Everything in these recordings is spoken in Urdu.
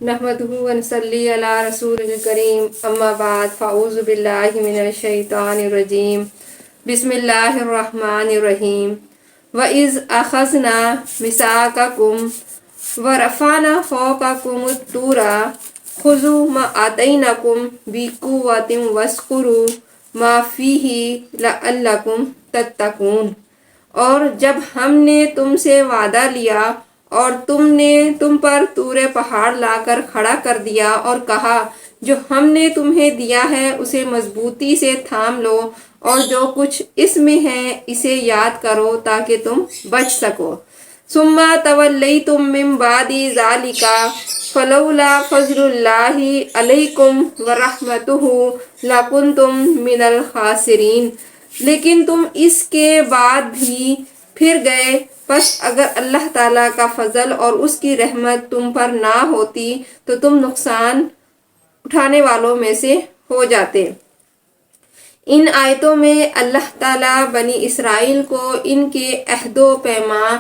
نحمدہ ونصلی علی رسول الکریم اما بعد فاعوذ باللہ من الشیطان الرجیم بسم اللہ الرحمن الرحیم وَإِذْ أَخَذْنَا مِيثَاقَكُمْ وَرَفَعْنَا فَوْقَكُمُ الطُّورَ خُذُوا مَا آتَيْنَاكُمْ بِقُوَّةٍ وَاذْكُرُوا مَا فِيهِ لَعَلَّكُمْ تَتَّقُونَ۔ اور جب ہم نے تم سے وعدہ لیا اور تم پر طور پہاڑ لا کر کھڑا کر دیا اور کہا جو ہم نے تمہیں دیا ہے اسے مضبوطی سے تھام لو اور جو کچھ اس میں ہے اسے یاد کرو تاکہ تم بچ سکو۔ ثم تولیتم من بعد ذلک فلولا فضل اللہ علیکم ورحمتہ لکنتم من الخاسرین۔ لیکن تم اس کے بعد بھی پھر گئے، پس اگر اللہ تعالیٰ کا فضل اور اس کی رحمت تم پر نہ ہوتی تو تم نقصان اٹھانے والوں میں سے ہو جاتے۔ ان آیتوں میں اللہ تعالیٰ بنی اسرائیل کو ان کے عہد و پیمان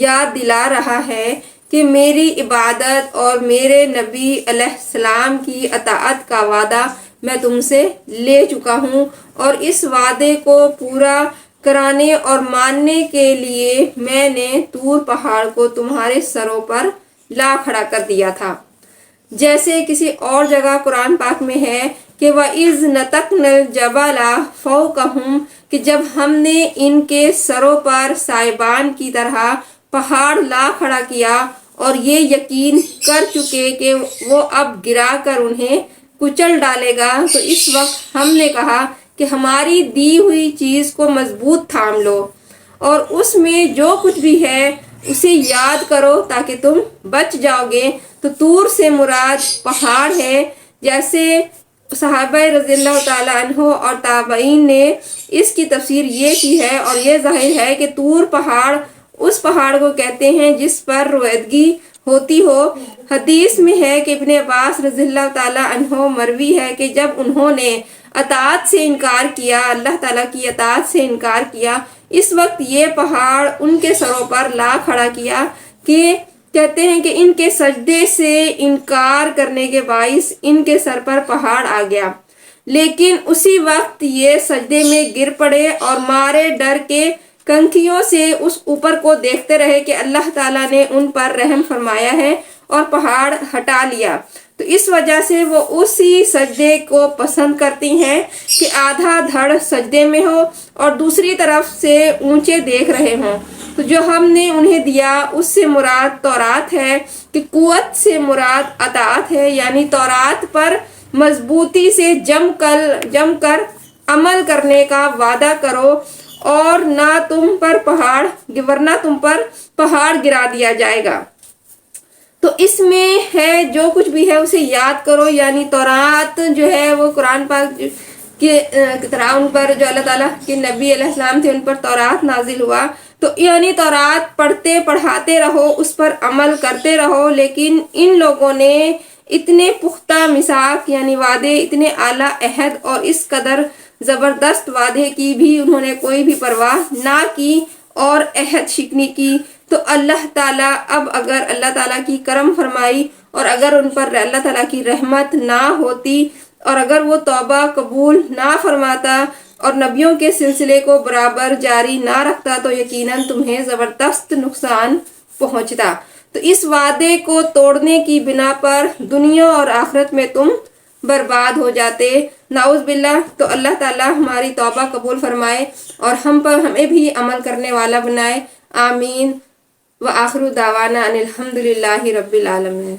یاد دلا رہا ہے کہ میری عبادت اور میرے نبی علیہ السلام کی اطاعت کا وعدہ میں تم سے لے چکا ہوں، اور اس وعدے کو پورا کرانے اور ماننے کے لیے میں نے طور پہاڑ کو تمہارے سروں پر لا کھڑا کر دیا تھا۔ جیسے کسی اور جگہ قرآن پاک میں ہے کہ وَإِذْ نَتَقْنَا الْجَبَلَ فَوْقَهُمْ، کہ جب ہم نے ان کے سروں پر سائبان کی طرح پہاڑ لا کھڑا کیا اور یہ یقین کر چکے کہ وہ اب گرا کر انہیں کچل ڈالے گا، تو اس وقت ہم نے کہا کہ ہماری دی ہوئی چیز کو مضبوط تھام لو اور اس میں جو کچھ بھی ہے اسے یاد کرو تاکہ تم بچ جاؤ گے۔ تو طور سے مراد پہاڑ ہے، جیسے صحابہ رضی اللہ تعالیٰ عنہ اور تابعین نے اس کی تفسیر یہ کی ہے، اور یہ ظاہر ہے کہ طور پہاڑ اس پہاڑ کو کہتے ہیں جس پر رویدگی ہوتی ہو۔ حدیث میں ہے کہ ابن عباس رضی اللہ تعالیٰ عنہ مروی ہے کہ جب انہوں نے اطاعت سے انکار کیا، اللہ تعالیٰ کی اطاعت سے انکار کیا، اس وقت یہ پہاڑ ان کے سروں پر لا کھڑا کیا کہ کہتے ہیں کہ ان کے سجدے سے انکار کرنے کے باعث ان کے سر پر پہاڑ آ گیا، لیکن اسی وقت یہ سجدے میں گر پڑے اور مارے ڈر کے کنکھیوں سے اس اوپر کو دیکھتے رہے کہ اللہ تعالیٰ نے ان پر رحم فرمایا ہے اور پہاڑ ہٹا لیا۔ تو اس وجہ سے وہ اسی سجدے کو پسند کرتی ہیں کہ آدھا دھڑ سجدے میں ہو اور دوسری طرف سے اونچے دیکھ رہے ہوں۔ تو جو ہم نے انہیں دیا اس سے مراد تورات ہے، کہ قوت سے مراد اطاعت ہے، یعنی تورات پر مضبوطی سے جم کر عمل کرنے کا وعدہ کرو اور ورنہ تم پر پہاڑ گرا دیا جائے گا۔ تو اس میں ہے جو کچھ بھی ہے اسے یاد کرو، یعنی تورات جو ہے وہ قرآن پاک کے طرح ان پر جو اللہ تعالیٰ کے نبی علیہ السلام تھے ان پر تورات نازل ہوا، تو یعنی تورات پڑھتے پڑھاتے رہو، اس پر عمل کرتے رہو۔ لیکن ان لوگوں نے اتنے پختہ میثاق یعنی وعدے، اتنے اعلیٰ عہد اور اس قدر زبردست وعدے کی بھی انہوں نے کوئی بھی پرواہ نہ کی اور عہد شکنی کی۔ تو اللہ تعالیٰ اب اگر اللہ تعالیٰ کی کرم فرمائی اور اگر ان پر اللہ تعالیٰ کی رحمت نہ ہوتی اور اگر وہ توبہ قبول نہ فرماتا اور نبیوں کے سلسلے کو برابر جاری نہ رکھتا تو یقیناً تمہیں زبردست نقصان پہنچتا۔ تو اس وعدے کو توڑنے کی بنا پر دنیا اور آخرت میں تم برباد ہو جاتے، نعوذ باللہ۔ تو اللہ تعالیٰ ہماری توبہ قبول فرمائے اور ہمیں بھی عمل کرنے والا بنائے، آمین۔ وآخر دعوانا ان الحمد للہ رب العالمین۔